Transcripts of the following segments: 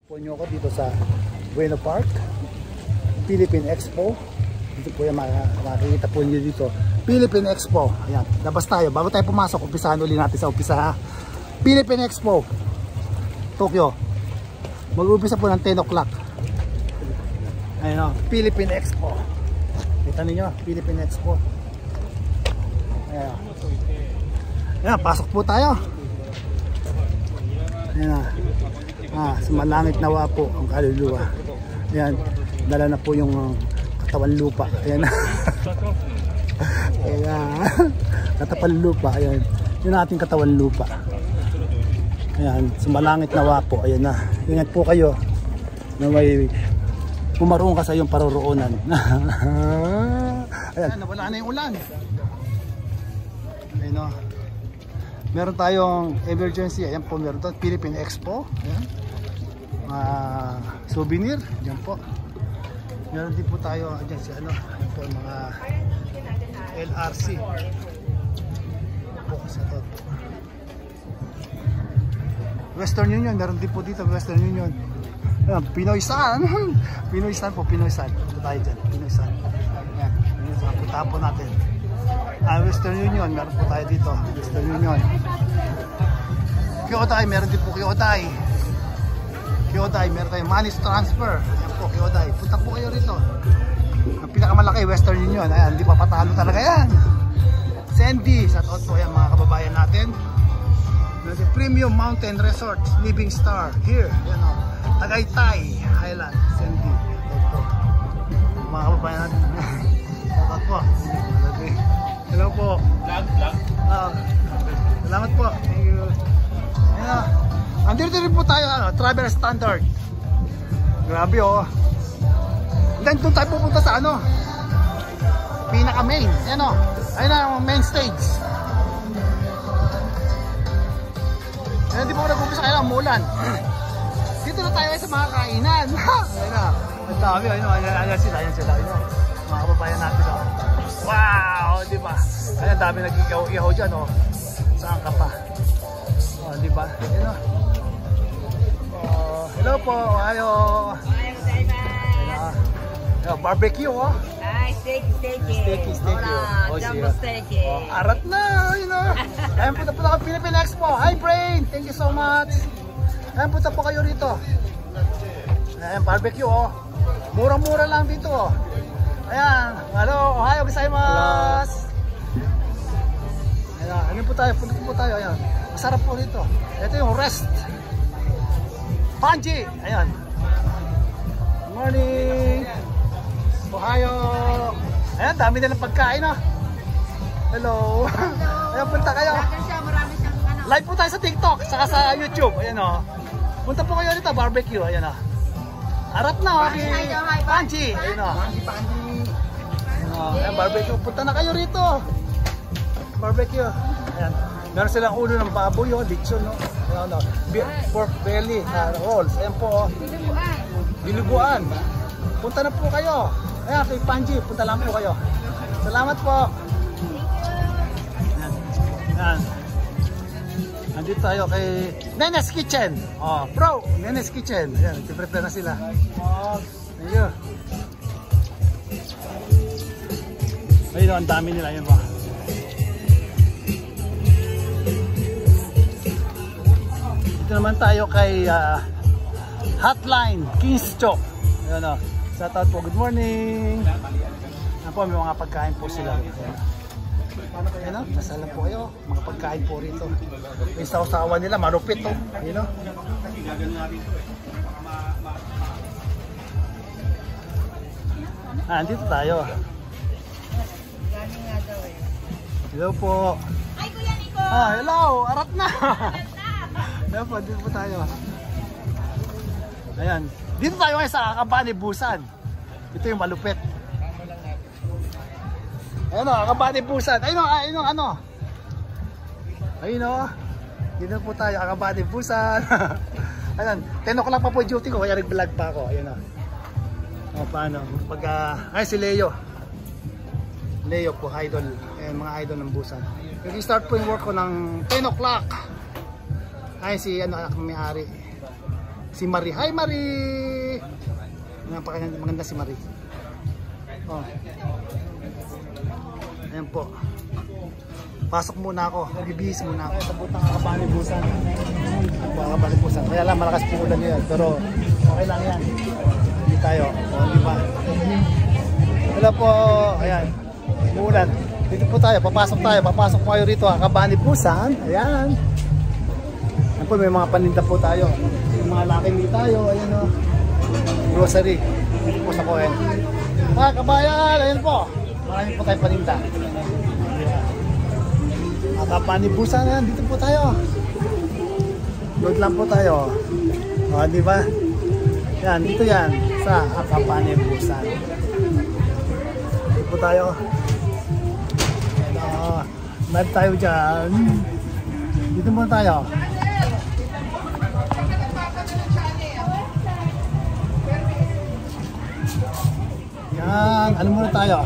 Po nyo ako dito sa Bueno Park, Philippine Expo. Dito po yung makikita po nyo dito, Philippine Expo. Ayan, labas tayo. Bago tayo pumasok, umpisahan ulit natin sa umpisa ha. Philippine Expo, Tokyo. Mag-umpisa po ng 10 o'clock. Ayan o, Philippine Expo. Kita ninyo, Philippine Expo. Ayan. Ayan, pasok po tayo. Ayan o. Sumalangit nawa po ang kaluluwa. Ayan, dala na po yung katawan lupa. Ayan. Ayan. Katawan lupa. Ayan. Yun ating katawan lupa. Ayan, sumalangit nawa po. Ayan na. Ingat po kayo na may pumaroon ka sa iyong paroroonan. Ayan, nawala na yung ulan. Ayan o. Meron tayong emergency. Ayan po, meron ito. Philippine Expo. Ayan. Souvenir. Ayan po. Meron din po tayo. Ayan si ano. Ayan po mga LRC. Focus na ito. Western Union. Meron din po dito. Western Union. Ayan, Pinoy San. Pinoy San po. Pinoy San. Ito tayo dyan. Pinoy San. Ayan. Pinoy San. Punta po natin. Western Union, meron po tayo dito. Western Union. Kyodai, meron din po Kyodai. Kyodai, meron tayong money transfer. Ayan po, Kyodai. Punta po kayo rito. Ang pinakamalaki, Western Union. Ayan, hindi pa patalo talaga yan. Sandy, sa taot po yan mga kababayan natin. Meron din Premium Mountain Resort, Living Star. Here, ayan o. Tagaytay, Highland, Sandy. Ayan po. Mga kababayan natin. Sa taot po. Hello po. Vlog. Salamat po. Thank you. Ayan. Andito rin po tayo, Travel Standard. Grabe oh. Then doon tayo pupunta sa ano? Pinaka main. Ayan oh. Ayun na ang main stage. Ayan, di po nag-umpisa kayo, umulan. Dito na tayo sa mga kainan. Ayan na. Ang dami. Ayan sila. Mga kababayan natin oh. Wow, di ba? Ay, ang dami nag-ihaw dyan, oh. Saan ka pa? Oh, di ba? Ayan, oh. Hello po, ohayo. Barbecue, oh. Ay, steaky. Oh, jumbo steaky. Oh, arat na, you know. Ayan, punta po na Philippine Expo. Hi, Brain. Thank you so much. Ayan, punta po kayo rito. Ayan, barbecue, oh. Mura-mura lang dito, oh. Ayan, hello, ohayo gozaimasu. Ayan, ano po tayo, punta po tayo, ayan. Masarap po dito. Ito yung rest. Panji, ayan. Good morning. Ohayo. Ayan, dami nilang pagkain, oh. Hello. Ayan, punta kayo. Live po tayo sa TikTok, saka sa YouTube. Ayan, oh. Punta po kayo dito, barbecue, ayan, oh. Harap na, okay. Panji, ayan, oh. Ayan, barbecue. Punta na kayo rito. Barbecue. Ayan. Meron silang ulo ng baboy, oh. Lechon, no? Ayan, no? Pork belly, rolls. Ayan po, oh. Dinuguan. Punta na po kayo. Ayan, kay Panji. Punta lang po kayo. Salamat po. Ayan. Ayan. Nandito tayo kay Nene's Kitchen. Oh, bro, Nene's Kitchen. Ayan, prepare na sila. Thank you. Ayun, ang dami nila yun pa. Dito naman tayo kay Hotline King's Chop. Ayan o, shout out po, good morning. Ayan po, may mga pagkain po sila. Ayan o, nasalan po kayo, mga pagkain po rito. Yung sausawan nila, marupit o. Ayan o. Dito tayo. Hello po. Ay, Kuya Nico. Hello. Arat na. Hello po, dito po tayo. Ayan. Dito tayo ngayon sa Akabane Busan. Ito yung malupit. Ayan o, Akabane Busan. Ayun o, ano. Ayun o. Dito po tayo, Akabane Busan. Ayan, 10 o'clock pa po duty ko, kaya nag-vlog pa ako. Ayun o. O, paano? Ay, si Leo. Leo po, idol. Ayan, mga idol ng Busan. Nag-start po yung work ko ng 10 o'clock. Ay, si ano, anak ng may-ari. Si Marie. Hi Marie! Maganda si Marie. Oh. Ayan po. Pasok muna ako. Bibihis muna ako. Sa butang Kakabanibusan. Kakabanibusan. Kaya lang malakas po ulan yan. Pero okay lang yan. Hindi tayo. O, di ba? Wala po. Ayan. Umuulan. Dito po tayo. Papasok tayo. Papasok po kayo rito. Kakabanibusan. Ayan. Ayan po. May mga paninda po tayo. May mga laki meat tayo. Ayan o. Grocery. Dito po sa Cohen. Mga kabayan. Ayan po. Marami po tayo paninda. Kakabanibusan yan, dito po tayo. Load lang po tayo. O, di ba? Yan, dito yan sa Kakabanibusan. Dito po tayo. Live tayo dyan. Dito po tayo. Yan, ano muna tayo?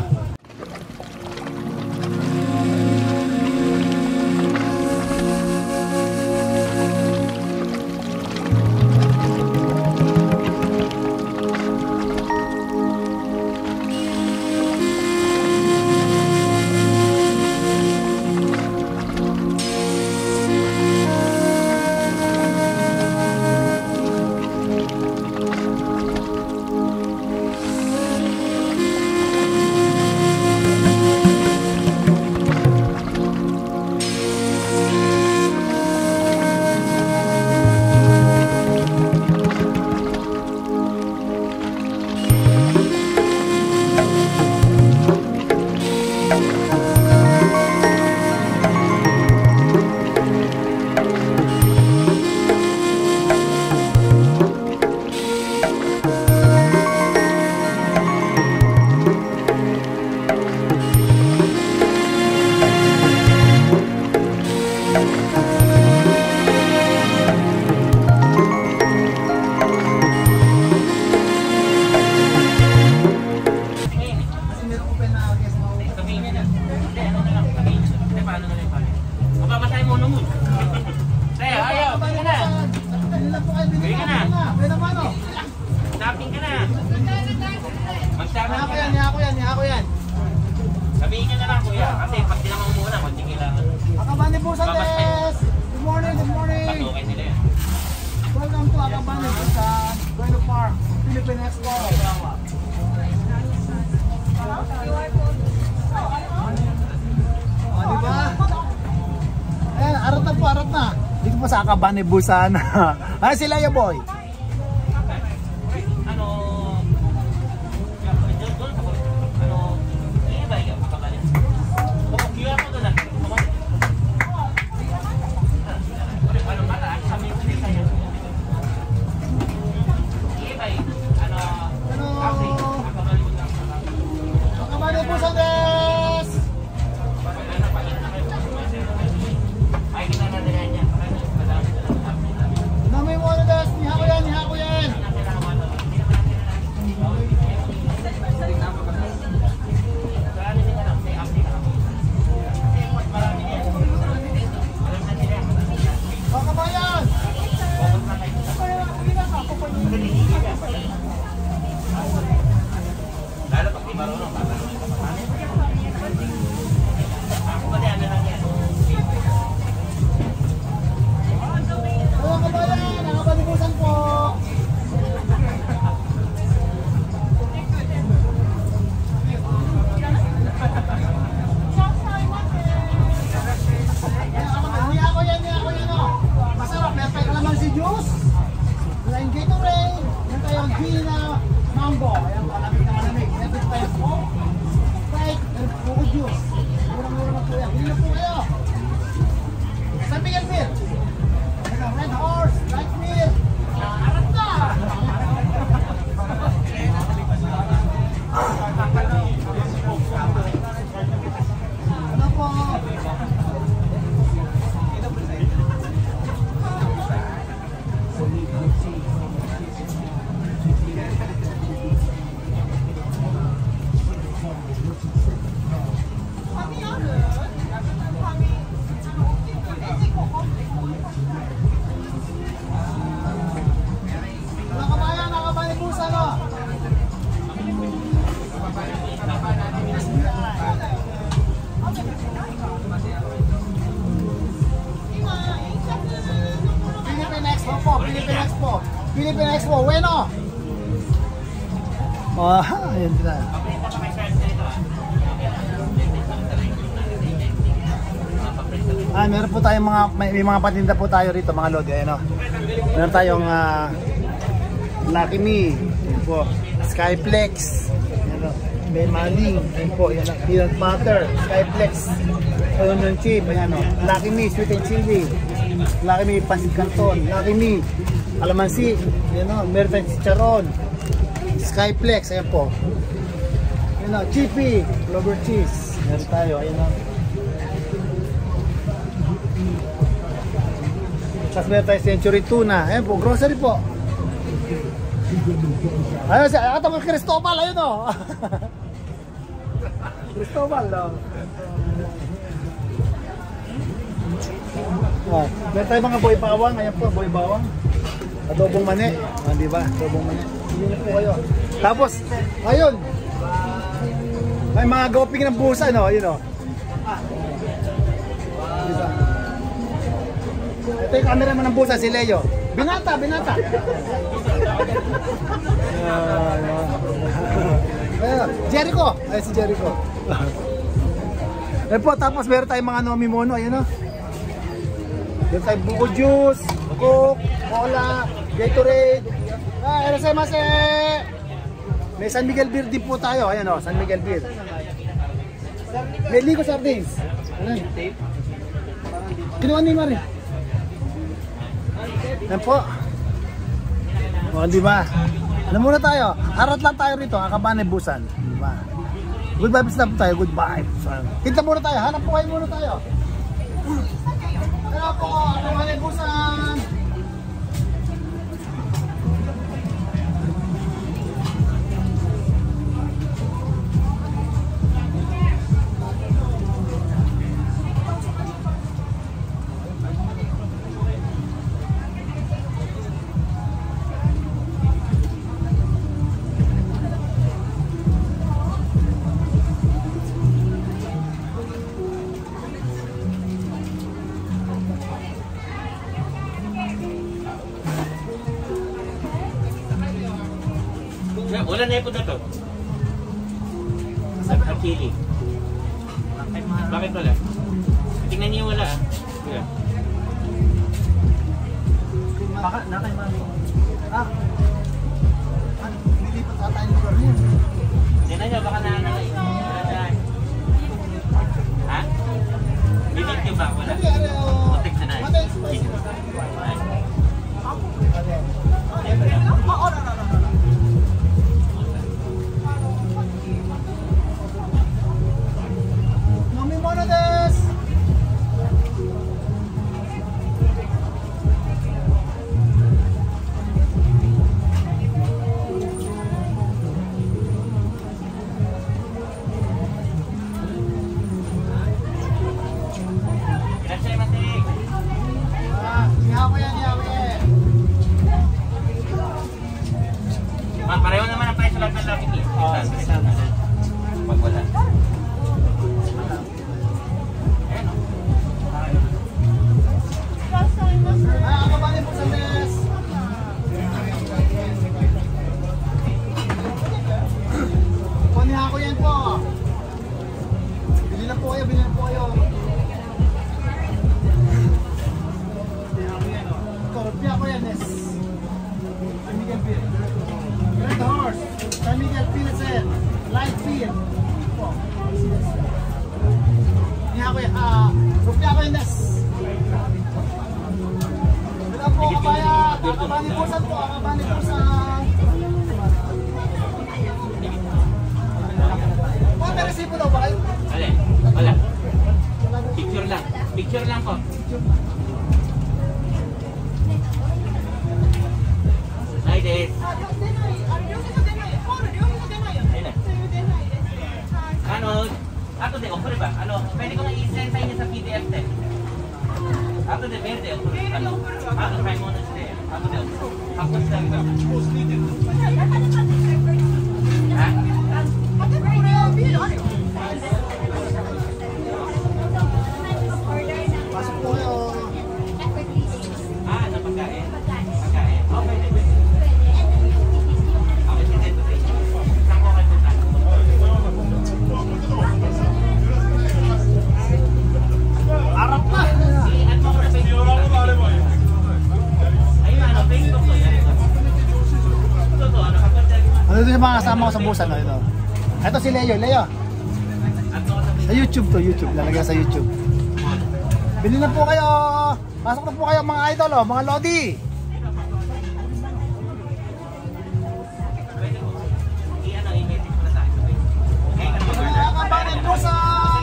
Sabihin nyo na lang kuya, kasi pag tinamang muna, konting kailangan. Kakabanibusan des! Good morning, good morning! Patukay sila yan. Welcome to Kakabanibusan, Bueno Park, Philippine Expo. O, diba? Ayan, arat na po, arat na. Dito po sa Kakabanibusan. Ay, sila ya boy. Kakabanibusan des! Namay mo ano des, niya ko yan! Philippine Expo. Philippine Expo, bueno. Ayan sila. Meron po tayong may mga patinda po tayo rito mga lodi. Ayan o. Meron tayong Lucky Me. Ayan po. Skyflex. Ayan o. May maling. Ayan po. Ayan o. Peanut butter. Skyflex. Onion chip. Ayan o. Lucky Me. Sweet and chili. Lucky Me. Pancit Canton. Lucky Me. Alamansi. Ayan o. Meron tayong chicharon. Skyflex. Ayan po. Ayan o. Chippy. Clover cheese. Meron tayo. Ayan o. Tapos meron tayo Century Tuna. Ayan po, grocery po. Ayun, ito mo Cristobal, ayun o. Cristobal, o. Meron tayo mga boy bawang. Ayan po, boy bawang. Adobong mani. Diba? Adobong mani. Hindi na po kayo. Tapos, ayun. May mga goping ng busa, no? Ayun o. Diba? Ito yung camera man ng busa, si Leo. Binata, binata. Jericho. Ay, si Jericho. Ayun po, tapos meron tayong mga nomimono. Ayun o. Meron tayong buko juice, coke, cola, Gatorade. Erasemase. May San Miguel Beer din po tayo. Ayan o, San Miguel Beer. May Ligo Sardines. Ayan. Kinuha ni Mari. Ayan po. O, diba? Ano muna tayo? Harat lang tayo rito, Akabanay Busan. Diba? Good vibes lang po tayo, good vibes. Kita muna tayo, hanap po kayo muna tayo. Hanap po, Akabanay Busan. Wala na ipod na to. Ang chili. Bakit wala? Tingnan niyo wala ah. Yeah. Baka na kay Mami. Hindi pa tatay ng lugar niya. Tingnan niyo baka na. Ha? Bibit niyo ba? Wala. Matik na na. Pareho naman ang price lang ng Lucky Me. Pag wala. Akabanay po sa mes. Kunin ako yan po. Bili na po kayo, bili na po kayo. Korupya ko yan, Nes. San Miguel Beer. Red Horse. San Miguel Pilsen. Light Beer. Hindi ako yan. Korupya ko yan, Nes. Bila po kabayan. Akabanay Busan po. Akabanay Busan. May resibo daw ba kayo? Wala. Picture lang. Picture lang po. Hi, Dave. Ano? Ato de, offer ba? Ano? Pwede ko na i-send sa inyo sa PDF din. Ato de, verde. Ano? Ato, try mo na siya. Ato de, tapos lang ba? Ha? Pasok po kayo. Napagkain. sa mga kasama ko sa busan, no, ito. Ito si Leo, Leo. Sa YouTube to, YouTube. Lalagyan sa YouTube. Bili na po kayo. Pasok na po kayo mga idol, oh, mga lodi. Akabanin po sa...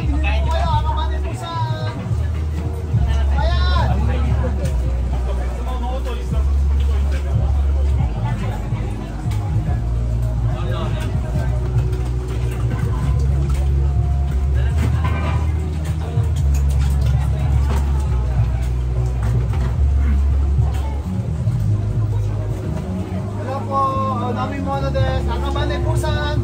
Bili na po kayo, akabanin po sa... Ayan. Daming mono des, Akaban ay Pusan.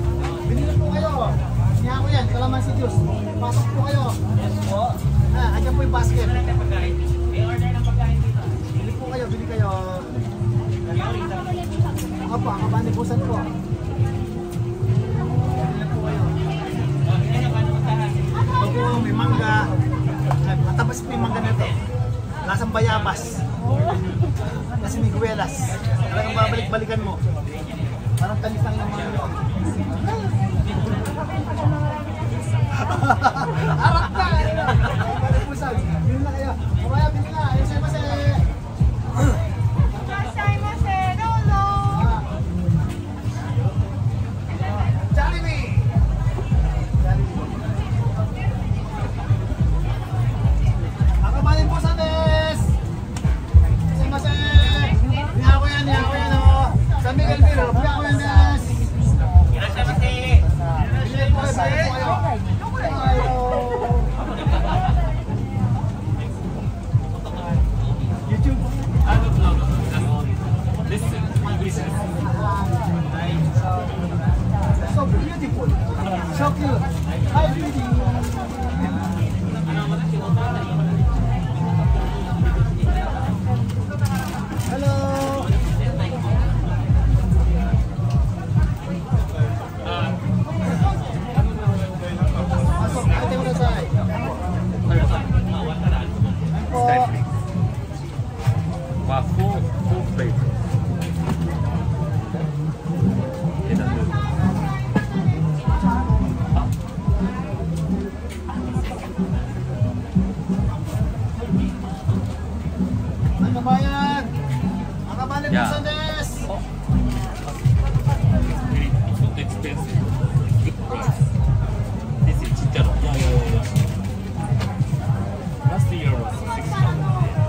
Binili po kayo. Niya ko yan, Kalamansi Juice. Pasok po kayo. Yes po. Andyan po yung basket. May order ng pagkain dito. Bili po kayo, bili kayo. Opo, Akaban ay Pusan po. Bili po kayo. Ito po, may mangga. Matabas po yung mangga na ito. Lasang bayabas. Kasi may guwelas. Talagang babalik-balikan mo. Parang talis lang yung mga yun. Harap na! Balik po saan. Bili na kayo. Kumaya, bili na. Ayun sa'yo kasi. Jollibee! Akabanin po sa des! Kasi niya ko yan o. San Miguel Biro, niya ko yan des! YouTube. So beautiful. So cute. Hi, beauty. Hello. Pasok, ate mo na sa'yo. Full flavor. Ano ba yan? Akabanin po sa des! It's not expensive. Good price. This is chicharo. Last year was 600.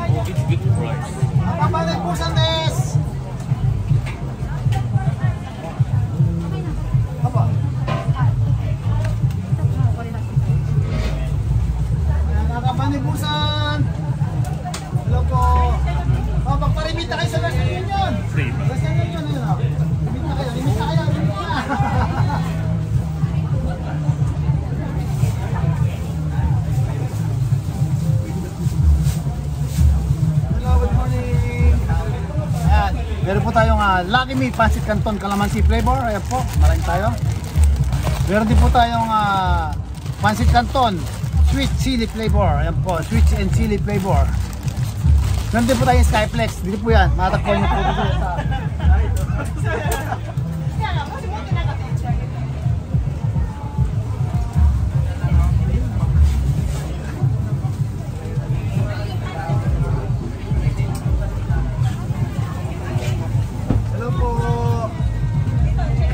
Oh, it's good price. Akabanin po sa des! Apa? Akabanin po sa... Hello po. Pagparimita kayo sa Western Union. Free. Western Union, yun o. Limita kayo, limita kayo, limita. Hello, good morning. Ayan, meron po tayong Lucky Me Pancit Canton Calamansi flavor. Ayan po, maraming tayo. Meron din po tayong Pancit Canton Sweet Chili flavor. Ayan po, sweet and chili flavor. Meron din po tayong Skyflex. Dito po yan, matatagpuan niyo po dito sa... Hello po.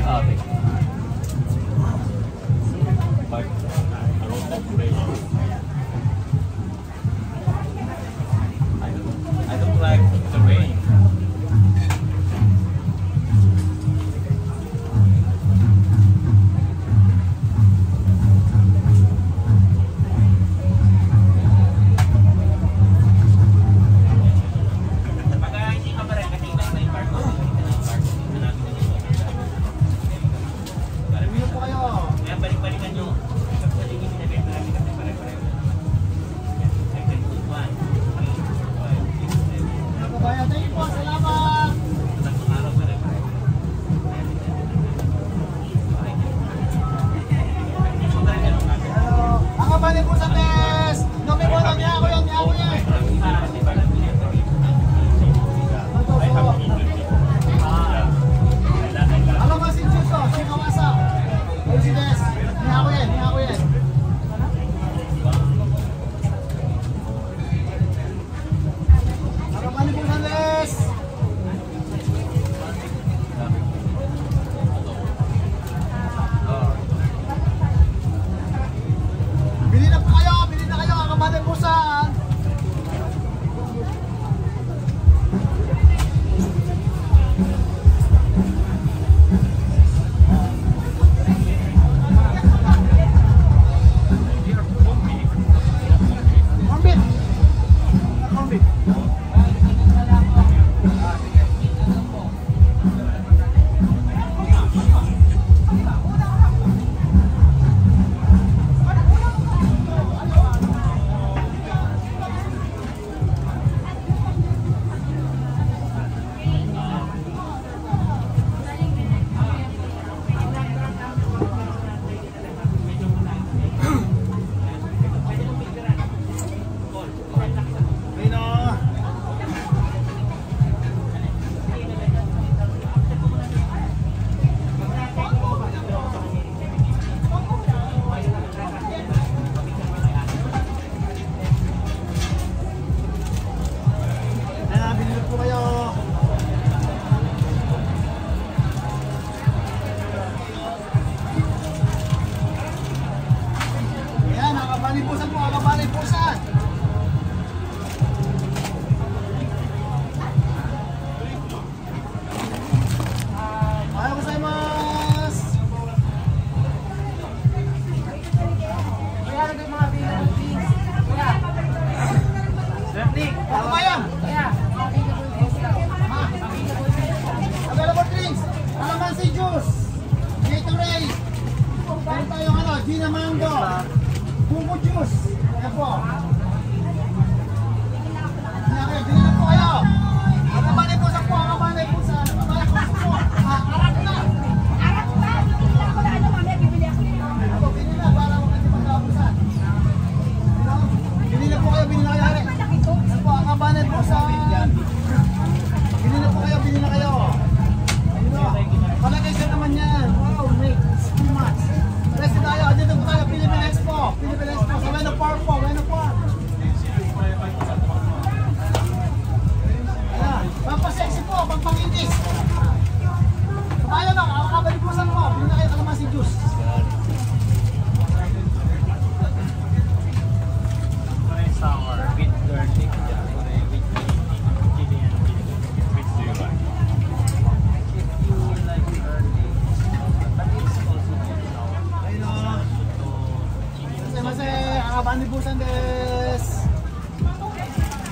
Okay. But a lot of flavor. I don't like the rain.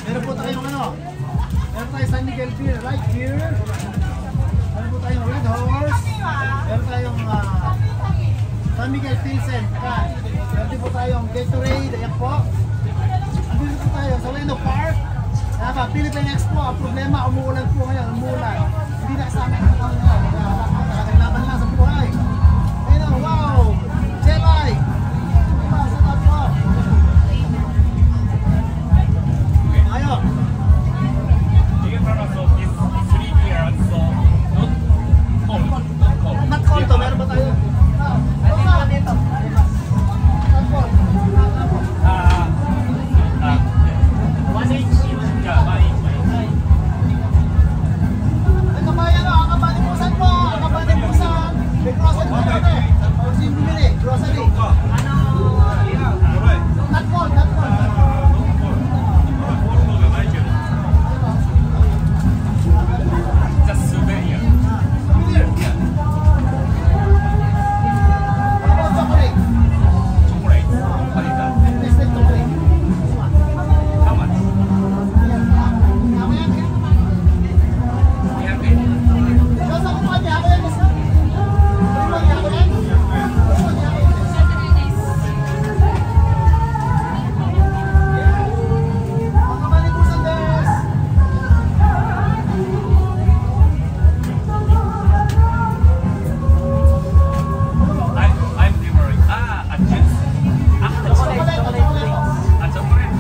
Meron po tayong ano? Meron tayong San Miguel Beer right here. Meron po tayong Red Horse. Meron tayong San Miguel Pilsen. Meron po tayong Gatorade. Ayan po. Andito po tayo sa Leno Park. Kaya ba, Philippine Expo. Ang problema, umuulan po ngayon. Umuulan. Hindi na kasama ng mga nakakailaban lang sa buhay. Ayun o, wow! Jelay! Salamat po! Ayo! Not cold to, meron ba tayo? Dito. Not cold. 1 inch. Yeah, 1 inch. Ay, kabayan o, ang kabalipusan po! Ang kabalipusan! May grocery po natin. Huwag siyong bumili, grocery. Not cold, not cold. Just souvenir. Souvenir. Ano po, chocolate? Chocolate. What is that? Nestle chocolate. This one. How much? I'm delivering. A juice. Chocolate. Chocolate.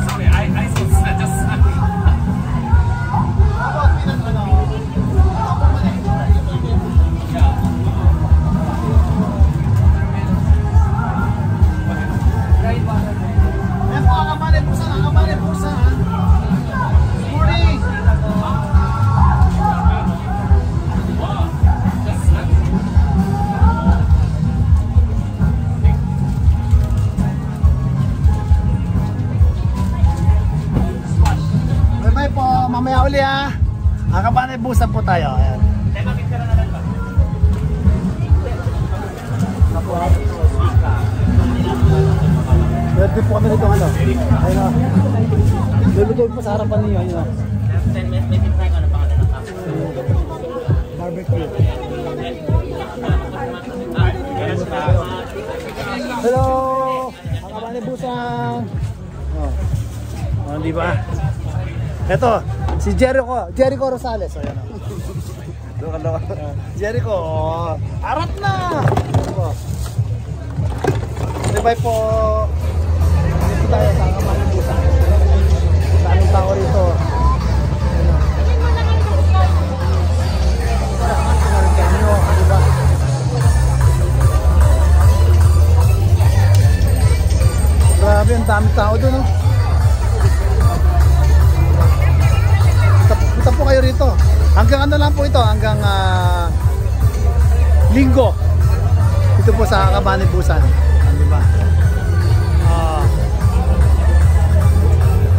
Sorry, I thought just. Ayan po, ang kabalipusan. Morning! Bye-bye po, mamaya uli ha. Ang kabalipusan po tayo. Ayan. Teka, picture na lang ba? Pwede po kami rito ano. Ayun o. Bibigay po sa harapan niyo. Ayun o. 10 minutes, may try ko. Ano pangalan ng app? Barbecue. Hello! Ang kabalipusan. Oh, di ba? Ito, si Jericho Rosales. Ayan o. Jericho, arat na! Bye po! Dito tayo sa kabalipusan. Daming tao rito. Diba? Grabe, ang daming tao doon, no? Punta po kayo rito. Hanggang ano lang po ito, hanggang Linggo. Ito po sa Kabanibusan. Diba?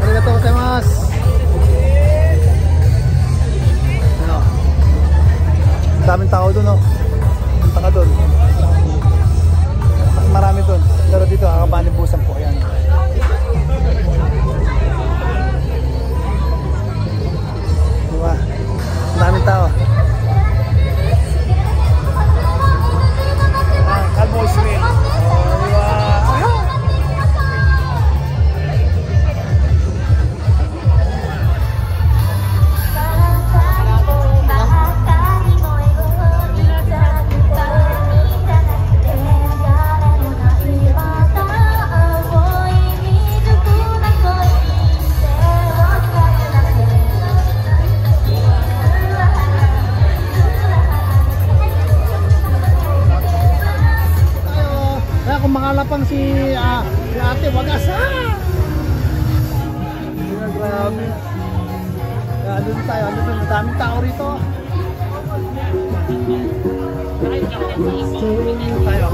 Arigatou gozaimasu. Ano? Ang daming tao doon, no? Punta ka doon. Mas marami doon. Pero dito, Kabanibusan po. Ayan. Diba? Ang daming tao. Kalmo Ismail. Diba? Pang si ate wagas grabe. Andun tayo, madaming tao rito. Tayo.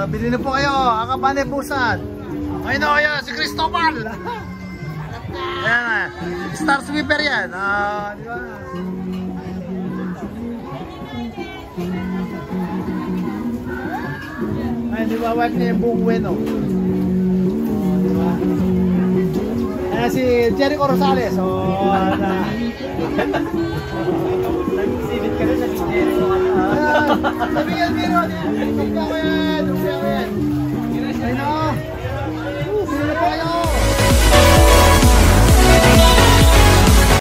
Bili na po kayo, Akabane Busan. Ayun o, yun, si Cristobal. Ayan na, Star Sweeper yan. Di ba? Ay, di ba, wipe niya yung buong weno. Di ba? Ayan si Jericho Rosales. Nag-exhibit ka rin sa Jericho. Sabi yan, Miro, ito ka kaya